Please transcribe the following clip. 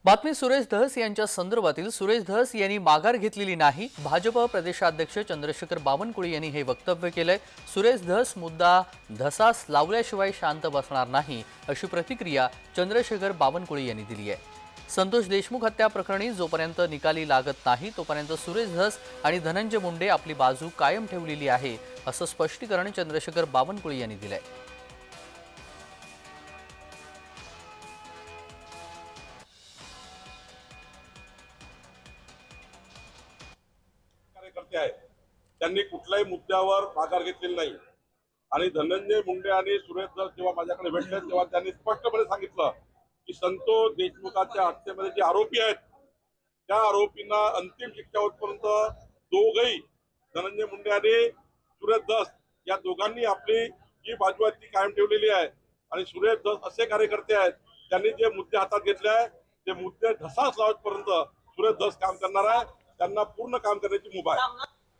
बातमी सुरेश धस यांच्या संदर्भातील सुरेश धस यांनी माघार घेतलेली नाही। भाजप प्रदेशाध्यक्ष चंद्रशेखर बावनकुळे यांनी हे वक्तव्य केलंय। सुरेश धस मुद्दा धसास लावल्याशिवाय शांत बसणार नाही अशी प्रतिक्रिया चंद्रशेखर बावनकुळे यांनी दिली आहे। संतोष देशमुख हत्या प्रकरणी जोपर्यंत निकाली लागत नाही तोपर्यंत सुरेश धस आणि धनंजय मुंडे आपली बाजू कायम ठेवलेली आहे असं स्पष्टीकरण चंद्रशेखर बावनकुळे यांनी दिलंय। कार्यकर्ते आहेत त्यांनी कुठल्याही मुद्द्यावर माघार घेतलेली नाही आणि धनंजय मुंडे आणि सुरेश धस जेव्हा माझ्याकडे भेटले तेव्हा त्यांनी स्पष्टपणे सांगितलं की संतोष देशमुखाच्या हत्येमध्ये जे आरोपी आहेत त्या आरोपींना अंतिम शिक्षा होईपर्यंत दोघही धनंजय मुंडे आणि सुरेश धस या दोघांनी आपली जी बाजू आहे ती कायम ठेवलेली आहे आणि सुरेश धस असे कार्यकर्ते आहेत त्यांनी जे मुद्दे हातात घेतले आहे ते मुद्दे धसास लावतपर्यंत सुरेश धस काम करणार आहे। त्यांना पूर्ण काम करण्याची मुभा आहे।